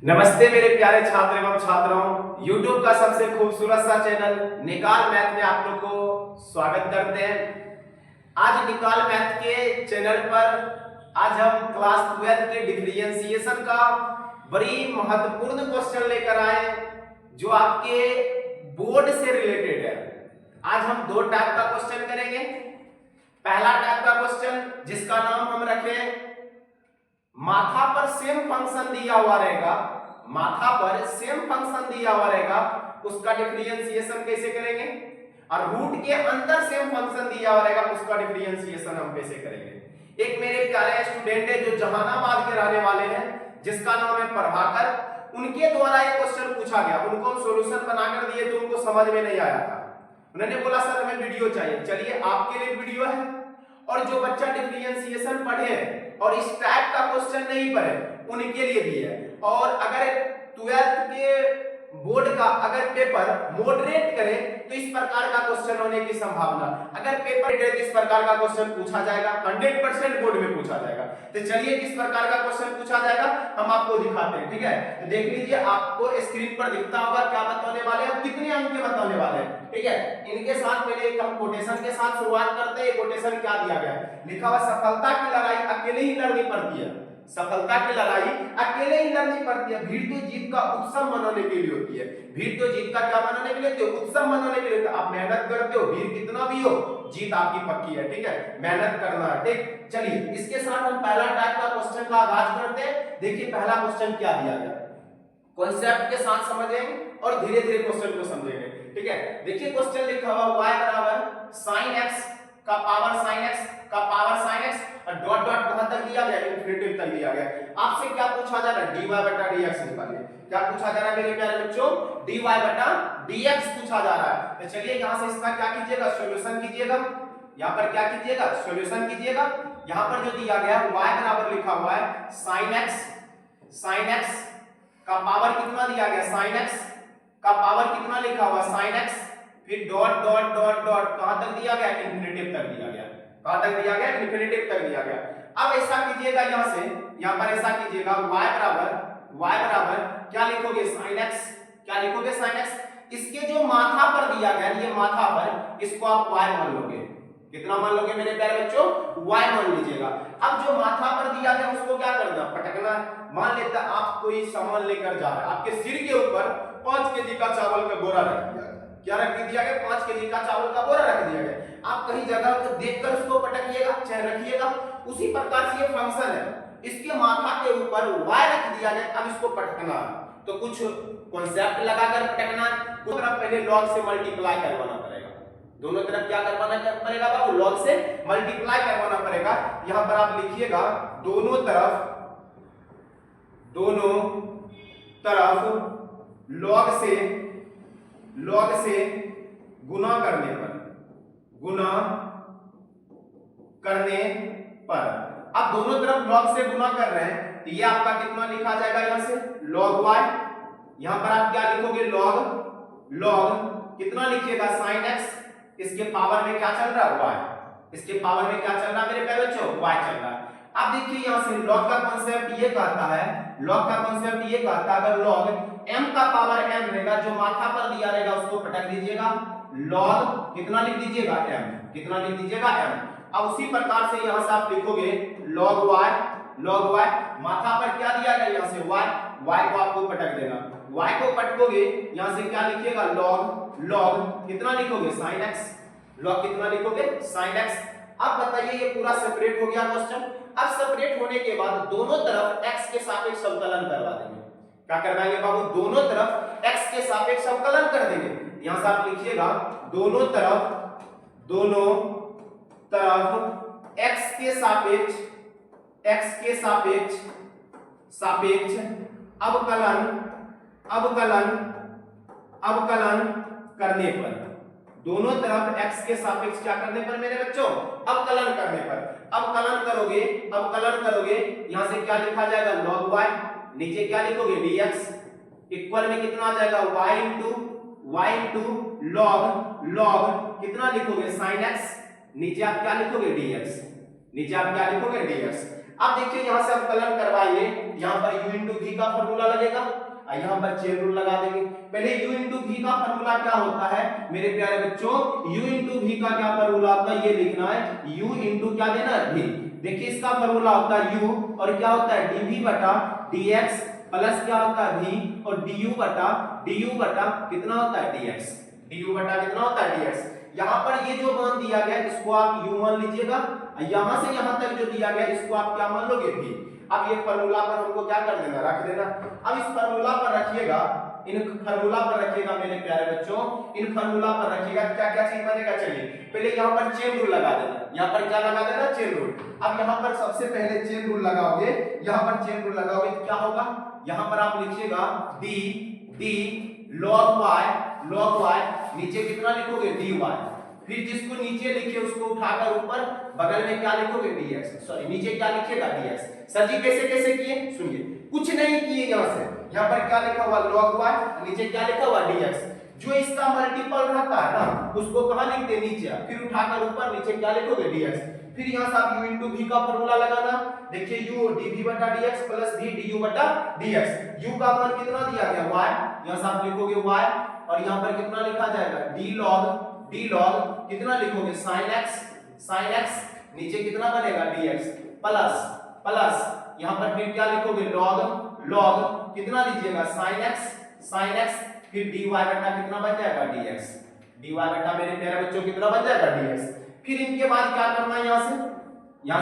नमस्ते मेरे प्यारे छात्र एवं छात्राओं, YouTube का सबसे खूबसूरत सा चैनल निकाल मैथ में आप लोग को स्वागत करते हैं। आज निकाल मैथ के चैनल पर आज हम क्लास 12 के डिफरेंशिएशन का बड़ी महत्वपूर्ण क्वेश्चन लेकर आए जो आपके बोर्ड से रिलेटेड है। आज हम दो टाइप का क्वेश्चन करेंगे। पहला टाइप का क्वेश्चन जिसका नाम हम रखें माथा पर सेम फंक्शन दिया हुआ रहेगा, माथा पर सेम फंक्शन दिया हुआ रहेगा, उसका डिफरेंशिएशन कैसे करेंगे, और रूट के अंदर सेम फंक्शन दिया हुआ रहेगा, उसका डिफरेंशिएशन हम कैसे करेंगे। एक मेरे प्यारे स्टूडेंट है जो जहानाबाद के रहने वाले हैं, जिसका नाम है प्रभाकर, उनके द्वारा एक क्वेश्चन पूछा गया, उनको हम सॉल्यूशन बनाकर दिए तो उनको समझ में नहीं आया था। उन्होंने बोला सर हमें वीडियो चाहिए। चलिए आपके लिए वीडियो है, और जो बच्चा डिफरेंशिएशन पढ़े और इस टाइप का क्वेश्चन नहीं पढ़े उनके लिए भी है। और अगर 12th के बोर्ड का अगर पेपर मॉडरेट करे तो इस प्रकार का क्वेश्चन होने की संभावना, अगर पेपर करे तो इस प्रकार का क्वेश्चन पूछा जाएगा, 100% बोर्ड में पूछा जाएगा। तो चलिए किस प्रकार का क्वेश्चन पूछा जाएगा हम आपको दिखाते हैं, ठीक है। तो देख लीजिए, आपको स्क्रीन पर दिखता होगा क्या बताने वाले हैं, कितने अंक के बताने वाले हैं, ठीक है। इनके साथ पहले एक हम कोटेशन के साथ शुरुआत करते हैं। कोटेशन क्या दिया गया है, लिखा हुआ सफलता की लड़ाई अकेले ही लड़नी पड़ती है, सफलता की लड़ाई अकेले ही लड़नी पड़ती है, भीड़ तो जीत का उत्सव मनाने के लिए होती है। भीड़ तो जीत का क्या मनाने के लिए होती है, उत्सव मनाने के लिए। तो आप मेहनत करते हो, भीड़ कितना भी हो, जीत आपकी पक्की है, ठीक है। मेहनत करना है, ठीक। चलिए इसके साथ हम पहला टाइप का क्वेश्चन का आगाज करते हैं। देखिए पहला क्वेश्चन क्या दिया गया, कॉन्सेप्ट के साथ समझेंगे और धीरे धीरे क्वेश्चन को समझेंगे, ठीक है। देखिए क्वेश्चन लिखा हुआ y बराबर sin x का पावर sin x का पावर sin x और डॉट डॉट कहां तक दिया गया, इंफिनिटी तक दिया गया। आपसे क्या पूछा जा रहा है, dy बटा dx निकालिए। क्या पूछा जा रहा है मेरे प्यारे बच्चों, dy बटा dx पूछा जा रहा है। तो चलिए यहां से इसका क्या कीजिएगा, सॉल्यूशन कीजिएगा। यहां पर क्या कीजिएगा, सॉल्यूशन कीजिएगा। यहां पर जो दिया गया है y बराबर लिखा हुआ है sin x का पावर कितना दिया गया, sin x का पावर कितना लिखा हुआ, sin x, फिर डॉट डॉट डॉट डॉट कहां तक दिया गया, इंफिनिटी तक दिया गया। कहां तक दिया गया, इंफिनिटी तक दिया गया। अब ऐसा कीजिएगा, यहां से यहां पर ऐसा कीजिएगा, y बराबर क्या लिखोगे, sin x। क्या लिखोगे, sin x। इसके जो माथा पर दिया गया, ये माथा पर, इसको आप y मान लोगे। कितना मान लोगे मेरे प्यारे बच्चों, y मान लीजिएगा। अब जो माथा पर दिया गया उसको क्या करना, पटकना। मान लेते आप कोई सामान लेकर जा रहे हैं, आपके सिर के ऊपर 5 केजी का चावल का बोरा रख दिया गया। क्या रख दिया गया, 5 केजी का चावल का बोरा रख दिया गया। आप कहीं जगह को देखकर उसको पटकिएगा, चाहे रखिएगा। उसी प्रकार से ये फंक्शन है, इसके माथा के ऊपर y रख दिया गया। अब इसको पटकना तो कुछ कॉन्सेप्ट लगाकर पटकना, कुछ तरफ पहले log से मल्टीप्लाई करवाना पड़ेगा। दोनों तरफ क्या करवाना पड़ेगा बाबू, log से मल्टीप्लाई करवाना पड़ेगा। यहां पर आप लिखिएगा दोनों तरफ log से गुना करने पर अब दोनों तरफ log से गुना कर रहे हैं तो ये आपका कितना लिखा जाएगा, यहां से log y। यहां पर आप क्या लिखोगे, log कितना लिखिएगा, sin x। इसके पावर में क्या चल रहा है, y। इसके पावर में क्या चल रहा है मेरे प्यारे बच्चों, y चल रहा है। अब देखिए यहां से log का कांसेप्ट ये कहता है, अगर log m का पावर m रहेगा, जो माथा पर दिया रहेगा उसको पटक दीजिएगा, log कितना लिख दीजिएगा, m। कितना लिख दीजिएगा, m। अब उसी प्रकार से यहां से आप लिखोगे log y, माथा पर क्या दिया गया, यहां से y को आपको पटक देना। y को पटकोगे, यहां से क्या लिखिएगा, log कितना लिखोगे, sin x। log कितना लिखोगे, sin x। अब बताइए ये पूरा सेपरेट हो गया क्वेश्चन। अब सेपरेट होने के बाद दोनों तरफ x के सापेक्ष अवकलन करवा देंगे। क्या करवाएंगे बाबू, दोनों तरफ x के सापेक्ष अवकलन कर देंगे। यहां से आप लिखिएगा दोनों तरफ x के सापेक्ष अवकलन करने पर, दोनों तरफ x के सापेक्ष क्या करने पर मेरे बच्चों, अवकलन करने पर। अवकलन करोगे यहां से क्या लिखा जाएगा, log y, नीचे क्या लिखोगे, dx, इक्वल में कितना आ जाएगा, y इंटू log कितना लिखोगे, sin x, नीचे आप क्या लिखोगे, dx। अब देखिए यहाँ से आप कलन करवाइए, यहाँ पर u इंटू v का फॉर्मूला लगेगा और यहाँ पर चेन रूल लगा देंगे। पहले u इंटू v का फॉर्मूला क्या होता है मेरे प्यारे बच्चों, u इंटू v का क्या फॉर्मूला होता है ये लिखना है, u इंटू क्या देना है v। देखिए इसका फॉर्मूला होता है u और क्या होता है dv बटा dx प्लस क्या होता है v और du बटा कितना होता है dx, du बटा कितना होता है dx। यहाँ पर ये जो मान दिया गया इसको आप u मान लीजिएगा, यहाँ से यहाँ तक जो दिया गया इसको आप क्या मान लोगे v। अब ये फार्मूला पर हमको क्या कर देना, रख देना। अब इस फार्मूला पर रखिएगा, इन फार्मूला पर रखिएगा मेरे प्यारे बच्चों, इन फार्मूला पर रखिएगा क्या क्या चीज बनेगा। चलिए पहले यहाँ पर चेन रूल लगा देना, यहाँ पर क्या लगा देना, चेन रूल। अब यहाँ पर सबसे पहले चेन रूल लगाओगे, यहाँ पर चेन रूल लगाओगे तो क्या होगा, यहाँ पर आप लिखिएगा d log y, नीचे कितना लिखोगे dy, फिर जिसको नीचे लिखे उसको उठाकर ऊपर बगल में क्या लिखोगे dx, सॉरी नीचे क्या लिखिएगा dx। सर जी कैसे कैसे किए, सुनिए कुछ नहीं किए, यहाँ से यहाँ पर क्या लिखा हुआ log y, नीचे क्या लिखा हुआ dx। जो इसका मल्टीपल रहता है ना उसको कहां लिखते हैं, नीचे, फिर उठाकर ऊपर नीचे क्या लिखोगे dx। फिर यहाँ से आप u इंटू v का फॉर्मूला लगाना, देखिए u dv बटा dx प्लस v du बटा dx। u का मान कितना दिया गया y, यहाँ से आप लिखोगे y और यहाँ पर कितना लिखा जाएगा d log कितना लिखोगे sin x, नीचे कितना बनेगा dx प्लस यहाँ पर फिर क्या लिखोगे log कितना लीजिएगा sin x, फिर dy बटा कितना बन जाएगा dx, dy बटा मेरे प्यारे बच्चों कितना बन जाएगा dx। फिर इनके बाद क्या करना है, यहाँ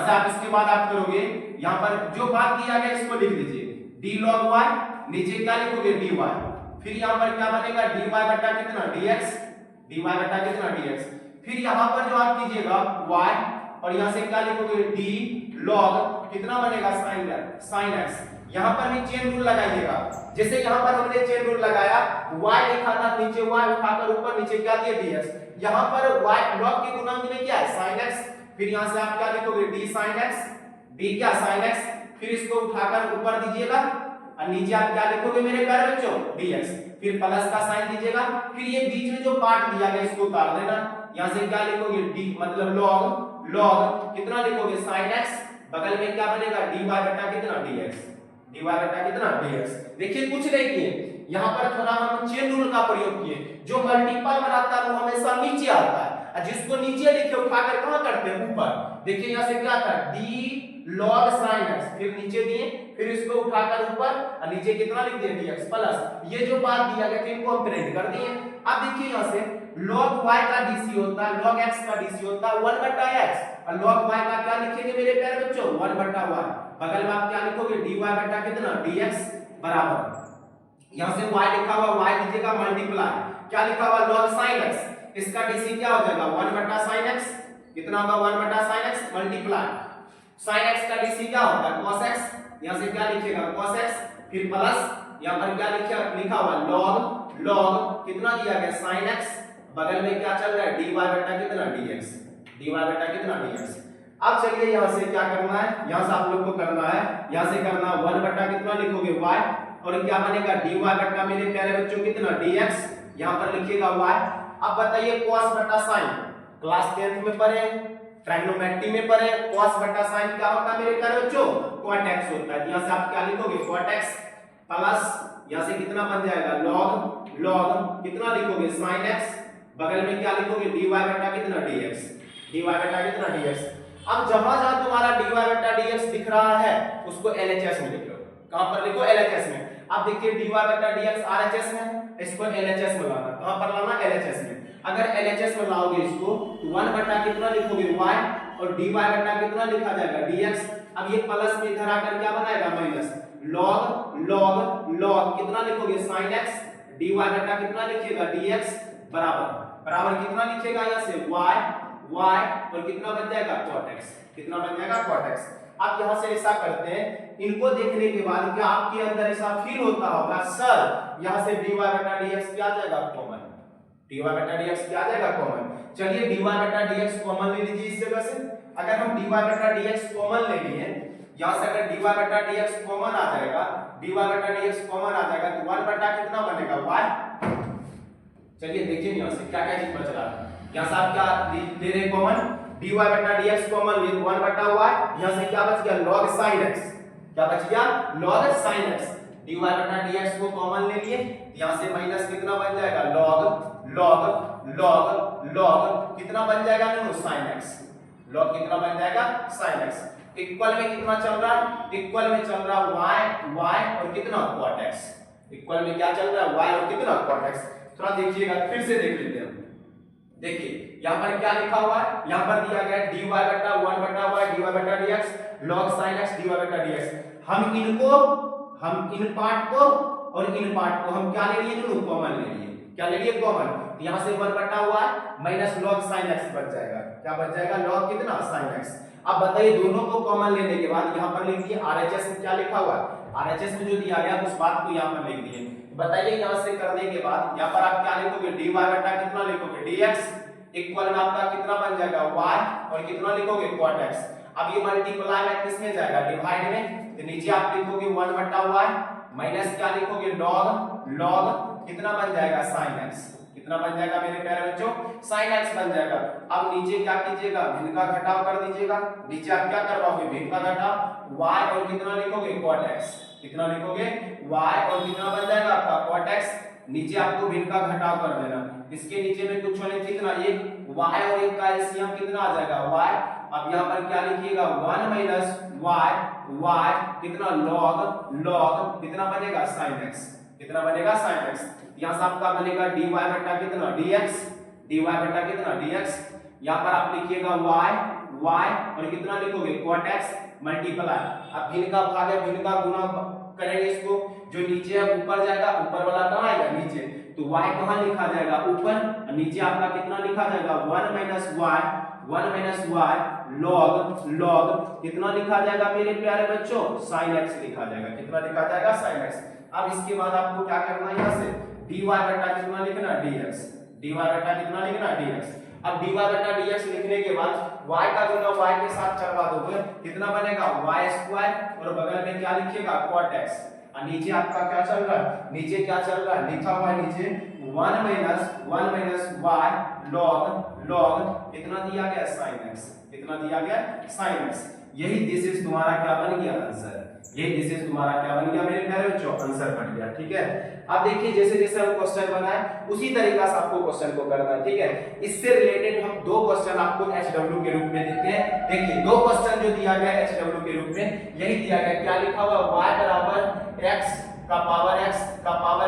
से आप इसके बाद आप करोगे, यहाँ पर जो बात दिया गया इसको लिख दीजिए d log y, नीचे क्या लिखोगे dy, फिर यहाँ पर क्या बनेगा dy बटा कितना dx, फिर यहाँ पर जो आप कीजिएगा y और यहाँ से क्या लिखोगे d log कितना बनेगा sin x। यहाँ पर भी चेन रूल लगाइएगा, जैसे यहाँ पर हमने चेन रूल लगाया, y लिखा था नीचे y उठाकर ऊपर नीचे क्या दिया dx, यहाँ पर y log के गुणांक में क्या है sin x, फिर यहाँ से आप क्या लिखोगे d sin x, फिर इसको उठाकर ऊपर दीजिएगा और नीचे आप क्या लिखोगे मेरे प्यारे बच्चों dx, फिर प्लस का साइन दीजिएगा, फिर ये बीच में जो पार्ट दिया गया इसको उतार देना, यहाँ से क्या लिखोगे d मतलब log कितना लिखोगे sin x, बगल में क्या बनेगा dy बटा कितना dx। देखिए कुछ नहीं किए, यहाँ पर थोड़ा हम चेन रूल का प्रयोग किए, जो मल्टीपल में रहता है वो हमेशा नीचे आता है और जिसको नीचे लिखे उठाकर कहां करते हैं ऊपर। देखिए यहाँ से क्या आता है d log sin x, फिर नीचे दिए, फिर इसको उठाकर ऊपर और नीचे कितना लिख दिए dx प्लस ये जो बात दिया गया इनको हम प्रिंट कर दिए। अब देखिए यहाँ से log y का dc होता है, log x का dc होता है 1 बटा x और log y का क्या लिखेंगे मेरे प्यारे बच्चों 1 बटा y, बगल में आप क्या लिखोगे dy बटा कितना dx बराबर, यहाँ से y लिखा हुआ y लीजिएगा मल्टीप्लाई, क्या लिखा हुआ log sin x, इसका dc क्या हो जाएगा 1 बटा sin x, कितना होगा 1 बटा sin x multiply sin x का dc क्या होता है cos x, यहाँ से क्या लिखिएगा cos x, फिर प्लस यहाँ पर क्या लिखा हुआ log कितना दिया गया sin x, बगल में क्या चल रहा है dy बटा कितना dx। अब चलिए यहाँ से क्या करना है, यहाँ से आप लोग को करना है, यहाँ से करना 1 बटा कितना लिखोगे y और क्या बनेगा dy बटा मेरे प्यारे बच्चों कितना dx, यहाँ पर लिखिएगा y। अब बताइए cos बटा sin, क्लास 10th में पढ़े, ट्राइगोनोमेट्री में पढ़े, cos बटा sin क्या होता है मेरे प्यारे बच्चों cot x होता है, यहाँ से आप क्या लिखोगे cot x प्लस यहाँ से कितना बन जाएगा log कितना लिखोगे sin x, बगल में क्या लिखोगे dy बटा कितना dx। अब जहां तुम्हारा dy बटा dx दिख रहा है उसको LHS में लिख लो, कहां पर लिखो LHS में। अब देखिए dy बटा dx RHS में, इसको LHS में लाना, कहां पर लाना LHS में। अगर LHS में लाओगे इसको तो 1 बटा कितना लिखोगे y और dy बटा कितना लिखा जाएगा dx। अब ये प्लस में इधर आकर क्या बनाएगा माइनस, log कितना लिखोगे sin x, dy बटा कितना लिखिएगा dx बराबर कितना लिखिएगा यहाँ से y और कितना बन जाएगा cot x, कितना बन जाएगा cot x। आप यहाँ से ऐसा करते हैं, इनको देखने के बाद क्या आपके अंदर ऐसा फील होता होगा सर यहाँ से dy बटा dx क्या आ जाएगा कॉमन, dy बटा dx क्या आ जाएगा कॉमन। चलिए dy बटा dx कॉमन ले लीजिए इस जगह से, अगर हम dy बटा dx कॉमन ले लिए, यहाँ से अगर dy बटा dx कॉमन आ जाएगा, dy बटा dx कॉमन आ जाएगा तो 1 बटा कितना बनेगा y। चलिए देखिए यहाँ से क्या क्या चीज बच रहा है, यहाँ से आप क्या ले रहे कॉमन dy बटा dx कॉमन ले 1 बटा y, यहां से क्या बच गया log sin x, क्या बच गया log sin x, dy बटा dx को कॉमन ले लिए, यहां से माइनस कितना बन जाएगा log log log log कितना बन जाएगा नो sin x, log कितना बन जाएगा sin x, इक्वल में कितना चल रहा है, इक्वल में चल रहा y और कितना cot x, इक्वल में क्या चल रहा है y और कितना cot x। थोड़ा देखिएगा, फिर से देख लेते हैं। देखिए यहां पर क्या लिखा हुआ है, यहां पर दिया गया है dy बटा 1 बटा y dy बटा dx log sin x dy बटा dx। हम इन पार्ट को और इन पार्ट को हम क्या ले लिए दोनों कॉमन ले लिए, क्या ले लिए कॉमन, तो यहां से 1 बटा y minus log sin x बच जाएगा, क्या बच जाएगा log कितना sin x। अब बताइए दोनों को कॉमन लेने के बाद यहां पर लिख दिए RHS में क्या लिखा हुआ है, RHS में जो दिया गया उस बात को यहां पर लिख दिए। बताइए यहां से करने के बाद यहां पर आप क्या लिखोगे dy बटा कितना लिखोगे dx इक्वल में आपका कितना बन जाएगा y और कितना लिखोगे cot x। अब ये मल्टीप्लाई में किस में जाएगा डिवाइड में, तो नीचे आप लिखोगे 1 बटा y माइनस क्या लिखोगे log कितना बन जाएगा sin x, कितना बन जाएगा मेरे प्यारे बच्चों sin x बन जाएगा। अब नीचे क्या कीजिएगा भिन्न का घटाव कर दीजिएगा, नीचे आप क्या करवाओगे भिन्न का घटाव y और कितना लिखोगे cot x, कितना लिखोगे y और कितना बन जाएगा आपका cot x, नीचे आपको भिन्न का घटाव कर देना, इसके नीचे में कुछ होने कितना एक y और एक का एलसीएम कितना आ जाएगा y। अब यहाँ पर क्या लिखिएगा 1 माइनस y कितना log कितना बनेगा sin x, कितना बनेगा sin x। यहाँ से आपका बनेगा dy बटा कितना dx, यहाँ पर आप लिखिएगा y और कितना लिखोगे cot x मल्टीप्लाई, अब भिन्न का भाग है भिन्न का गुना करेंगे इसको, जो नीचे है ऊपर जाएगा, ऊपर वाला कहाँ आएगा नीचे, तो y कहाँ लिखा जाएगा ऊपर, नीचे आपका कितना लिखा जाएगा 1 माइनस y log कितना लिखा जाएगा मेरे प्यारे बच्चों sin x लिखा जाएगा, कितना लिखा जाएगा sin x। अब इसके बाद आपको क्या करना है, यहाँ से dy बटा कितना लिखना dx, dy बटा कितना लिखना dx। अब dy बटा dx लिखने के बाद y का गुना y के साथ चढ़वा दोगे, कितना बनेगा y स्क्वायर और बगल में क्या लिखिएगा cot x, और नीचे आपका क्या चल रहा है, नीचे क्या चल रहा है लिखा हुआ है नीचे 1 माइनस y log कितना दिया गया sin x, कितना दिया गया sin x। यही दिस इज तुम्हारा क्या बन गया आंसर, ये दिस इज तुम्हारा क्या बन गया मेरे प्यारे बच्चों आंसर बन गया। ठीक है, अब देखिए जैसे जैसे हम क्वेश्चन बनाए उसी तरीका से आपको क्वेश्चन को करना है। ठीक है, इससे रिलेटेड हम दो क्वेश्चन आपको HW के रूप में देते हैं। देखिए दो क्वेश्चन जो दिया गया HW के रूप में यही दिया गया, क्या लिखा हुआ y बराबर x का पावर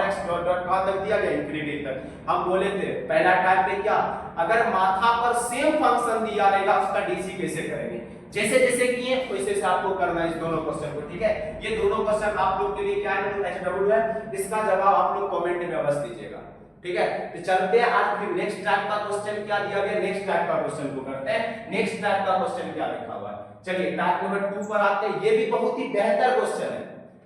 x डॉट डॉट कहां तक दिया गया इंफिनिटी तक। हम बोले थे पहला टाइप में क्या, अगर माथा पर सेम फंक्शन दिया रहेगा उसका डीसी कैसे करेंगे, जैसे जैसे किए वैसे से आपको करना है इस दोनों क्वेश्चन को। ठीक है, ये दोनों क्वेश्चन आप लोग के लिए क्या है HW है, इसका जवाब आप लोग कमेंट में अवश्य दीजिएगा। ठीक है, तो चलते हैं आज फिर नेक्स्ट टाइप का क्वेश्चन क्या दिया गया, नेक्स्ट टाइप का क्वेश्चन को करते हैं। नेक्स्ट टाइप का क्वेश्चन क्या लिखा हुआ है, चलिए टाइप नंबर 2 पर आते हैं। ये भी बहुत ही बेहतर क्वेश्चन है,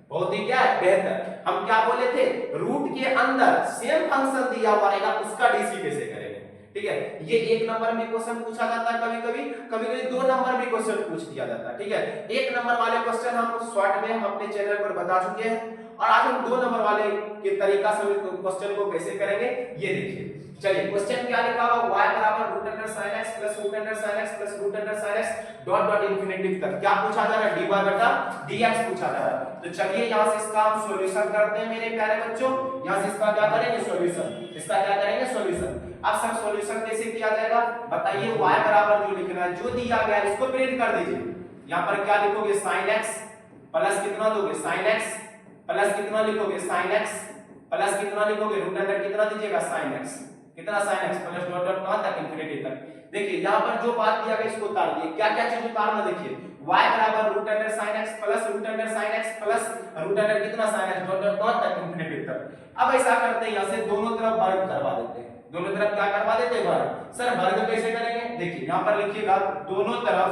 बहुत ही क्या है बेहतर। हम क्या बोले थे, रूट के अंदर सेम फंक्शन दिया हुआ रहेगा उसका डीसी कैसे करेंगे। ठीक है, ये 1 नंबर में क्वेश्चन पूछा जाता है, कभी-कभी 2 नंबर में क्वेश्चन पूछ दिया जाता है। ठीक है, 1 नंबर वाले क्वेश्चन हम शॉर्ट में हम अपने चैनल पर बता चुके हैं, और आज हम 2 नंबर वाले के तरीका से क्वेश्चन को कैसे करेंगे ये देखिए। चलिए क्वेश्चन क्या लिखा हुआ, y बराबर root under sin x plus root under sin x plus root under sin x dot dot infinity तक क्या पूछा जा रहा है, dy बटा dx पूछा जा रहा है। तो चलिए यहां से इसका हम सॉल्यूशन करते हैं मेरे प्यारे बच्चों। यहां से इसका क्या करेंगे सॉल्यूशन, इसका क्या करेंगे सॉल्यूशन। अब सर सॉल्यूशन कैसे किया जाएगा बताइए, y बराबर जो लिखना है जो दिया गया है इसको प्रिंट कर दीजिए। यहां पर क्या लिखोगे sin x प्लस कितना दोगे sin x प्लस कितना लिखोगे sin x प्लस कितना लिखोगे रूट अंडर कितना दीजिएगा sin x, कितना sin x plus dot dot कहां तक इंफिनिटी तक। देखिए यहां पर जो बात दिया गया इसको उतार दिए, क्या क्या चीज उतारना देखिए, y बराबर root under sin x plus root under sin x plus root under कितना sin x डॉट डॉट कहां तक इंफिनिटी तक। अब ऐसा करते हैं यहां से दोनों तरफ वर्ग करवा देते हैं, दोनों तरफ क्या करवा देते हैं वर्ग। सर वर्ग कैसे करेंगे, देखिए यहां पर लिखिएगा दोनों तरफ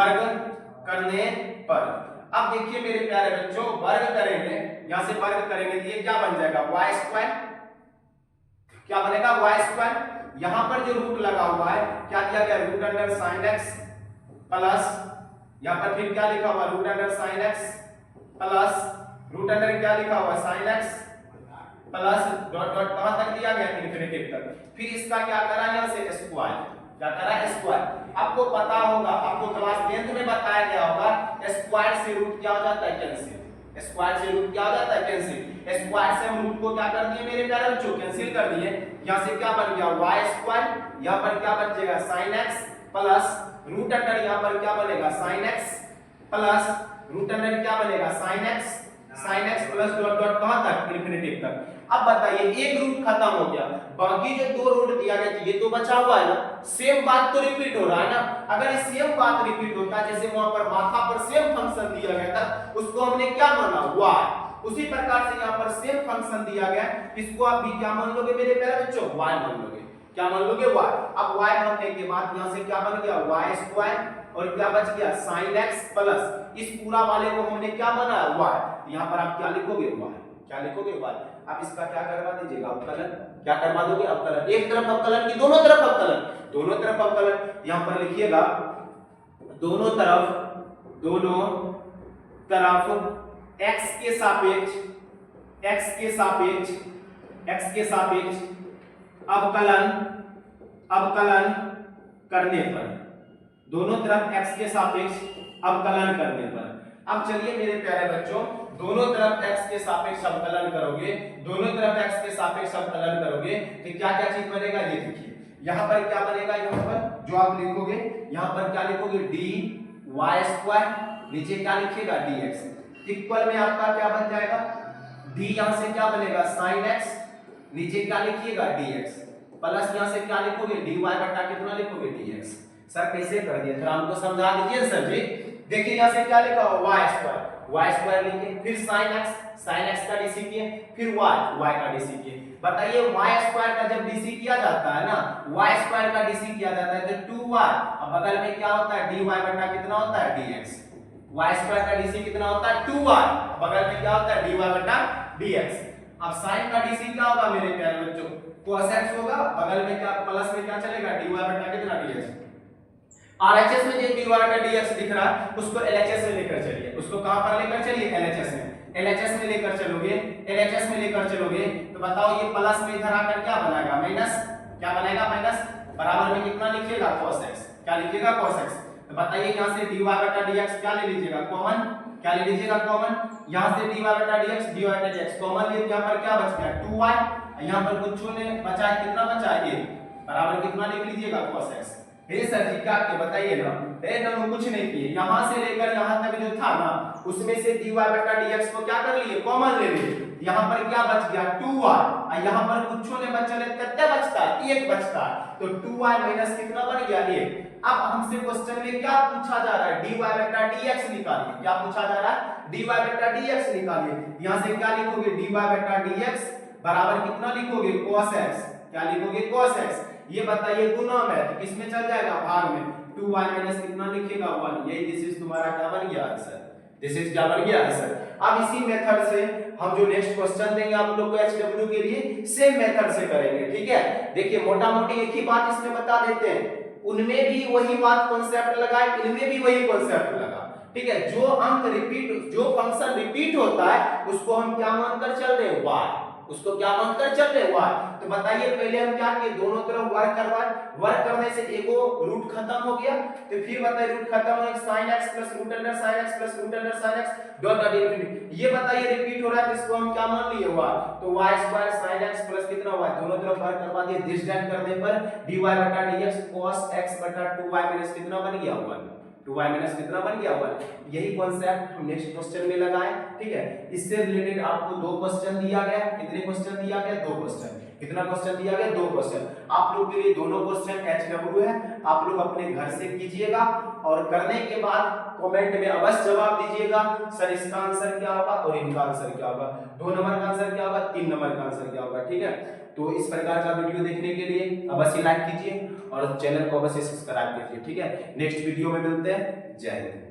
वर्ग करने पर अब देखिए मेरे प्यारे बच्चों वर्ग करेंगे, यहां से वर्ग करेंगे तो ये क्या बन जाएगा y स्क्वायर, क्या बनेगा y स्क्वायर। यहां पर जो रूट लगा हुआ है क्या दिया गया root under sin x plus यहां पर फिर क्या लिखा हुआ root under sin x plus root under क्या लिखा हुआ sin x plus dot dot कहां तक दिया गया, इन्फिनिटी तक। फिर इसका क्या करा, यहां से स्क्वायर, क्या करा, स्क्वायर। आपको पता होगा, आपको क्लास 10th में बताया गया होगा, स्क्वायर से रूट क्या हो जाता है, कैंसिल। स्क्वायर से रूट क्या हो जाता है, कैंसिल। स्क्वायर से हम रूट को क्या कर दिए मेरे प्यारे बच्चों, कैंसिल कर दिए। यहां से क्या बन गया, y स्क्वायर, यहां पर क्या बचेगा, sin x plus root under, यहां पर क्या बनेगा, sin x plus root under क्या बनेगा, sin x plus dot dot कहां तक, इन्फिनिटी तक। अब बताइए एक रूट खत्म हो गया, बाकी जो दो रूट दिया गया ये तो बचा हुआ है ना, सेम बात तो रिपीट हो रहा है ना। अगर सेम बात रिपीट होता, जैसे वहां पर माथा पर सेम फंक्शन दिया गया था, उसको हमने क्या माना, y। उसी प्रकार से यहाँ पर सेम फंक्शन दिया गया, इसको आप भी क्या मान लोगे मेरे प्यारे बच्चों, y मान लोगे। क्या मान लोगे, y। अब y मानने के बाद यहाँ से क्या बन गया, y स्क्वायर, और क्या बच गया, sin x प्लस इस पूरा वाले को हमने क्या माना, y। यहाँ पर आप क्या लिखोगे, y। क्या लिखोगे, y। आप इसका क्या करवा दीजिएगा, अवकलन। क्या करवा दोगे, अवकलन। एक तरफ अवकलन की दोनों तरफ अवकलन, दोनों तरफ अवकलन। यहाँ पर लिखिएगा दोनों तरफ x के सापेक्ष अवकलन करने पर, दोनों तरफ x के सापेक्ष अवकलन करने पर। अब चलिए मेरे प्यारे बच्चों, दोनों तरफ x के सापेक्ष अवकलन करोगे, दोनों तरफ x के सापेक्ष अवकलन करोगे तो क्या क्या चीज बनेगा, ये देखिए। यहाँ पर क्या बनेगा, यहाँ पर जो आप लिखोगे, यहाँ पर क्या लिखोगे, dy स्क्वायर, नीचे क्या लिखिएगा, dx। इक्वल में आपका क्या बन जाएगा, d यहाँ से क्या बनेगा, sin x, नीचे क्या लिखिएगा, dx, प्लस यहाँ से क्या लिखोगे, dy बटा कितना लिखोगे, dx। सर कैसे कर दिए, थोड़ा हमको समझा दीजिए सर जी। देखिए यहाँ से क्या लिखा, y स्क्वायर लिखे, फिर sin x का डीसी किए, फिर y का डीसी किए। बताइए y स्क्वायर का जब डीसी किया जाता है ना, y स्क्वायर का डीसी किया जाता है तो 2y, अब बगल में क्या होता है, dy बटा कितना होता है, dx। y स्क्वायर का डीसी कितना होता है, 2y, बगल में क्या होता है, dy बटा dx। अब sin का डीसी क्या होगा मेरे प्यारे बच्चों, cos x होगा, बगल में क्या प्लस में क्या चलेगा, dy बटा कितना, dx। RHS में जो dy बटा dx दिख रहा है उसको LHS में लेकर चलिए, उसको कहां पर लेकर चलिए, LHS में। LHS में लेकर चलोगे तो बताओ ये प्लस में इधर आकर क्या बनाएगा, माइनस। क्या बनाएगा, माइनस। बराबर में कितना लिखिएगा, cos x। क्या लिखिएगा, cos x। तो बताइए यहां से dy बटा dx क्या ले लीजिएगा, कॉमन। क्या ले लीजिएगा, कॉमन। यहां से dy बटा dx कॉमन लिए, यहां पर क्या बच गया, 2y। यहां पर कुछ ने बचा, कितना बचा, ये बराबर कितना लिख लीजिएगा, cos x। हे सर जी क्या के बताइए ना, एकदम कुछ नहीं किए, यहां से लेकर यहां तक जो था ना उसमें से dy बटा dx को क्या कर लिए, कॉमन ले लिए। यहां पर क्या बच गया, 2y, और यहां पर कुछ ने बचले, कितना बचता है, 1 बचता है, तो 2y माइनस कितना बन गया, 1। अब हमसे क्वेश्चन में क्या पूछा जा रहा है, dy बटा dx निकालिए। क्या पूछा जा रहा है, dy बटा dx निकालिए। यहां से क्या लिखोगे, dy बटा dx बराबर कितना लिखोगे, cos x। क्या लिखोगे, cos x। ये बताइए गुना में तो किसमें चल जाएगा, भाग में। 2y माइनस कितना लिखिएगा, 1। यही दिस इज तुम्हारा क्या बन गया आंसर, दिस इज क्या बन गया आंसर। अब इसी मेथड से हम जो नेक्स्ट क्वेश्चन देंगे आप लोग को HW के लिए, सेम मेथड से करेंगे, ठीक है। देखिए मोटा मोटी एक ही बात इसमें बता देते हैं, उनमें भी वही बात कॉन्सेप्ट लगा, इनमें भी वही कॉन्सेप्ट लगा, ठीक है। जो अंक रिपीट, जो फंक्शन रिपीट होता है उसको हम क्या मानकर चल रहे हैं, y। उसको क्या मानकर चल रहे, y। तो बताइए पहले हम क्या किए, दोनों तरफ वर्क करवाए, वर्क करने से एगो रूट खत्म हो गया, तो फिर बताइए रूट खत्म होने sin x plus root under sin x plus root under sin x dot dot infinity. ये बताइए रिपीट हो रहा है, इसको हम क्या मान लिए, y। तो y square sin x plus कितना, y। दोनों तरफ वर्क करवा दिए, दिस डन करने पर dy बटा dx cos x बटा 2y माइनस कितना बन गया, 1। 2y माइनस कितना बन गया, 1। यही कॉन्सेप्ट हम नेक्स्ट क्वेश्चन में लगाएं, ठीक है। इससे रिलेटेड आपको 2 क्वेश्चन दिया गया, कितने क्वेश्चन दिया गया, 2 क्वेश्चन। कितना क्वेश्चन दिया गया, 2 क्वेश्चन। आप लोग के लिए दोनों क्वेश्चन HW है, आप लोग अपने घर से कीजिएगा और करने के बाद कमेंट में अवश्य जवाब दीजिएगा, सर इसका आंसर क्या होगा और इनका आंसर क्या होगा, 2 नंबर का आंसर क्या होगा, 3 नंबर का आंसर क्या होगा, ठीक है। तो इस प्रकार का वीडियो देखने के लिए अवश्य लाइक कीजिए और चैनल को अवश्य सब्सक्राइब कीजिए, ठीक है। नेक्स्ट वीडियो में मिलते हैं, जय हिंद।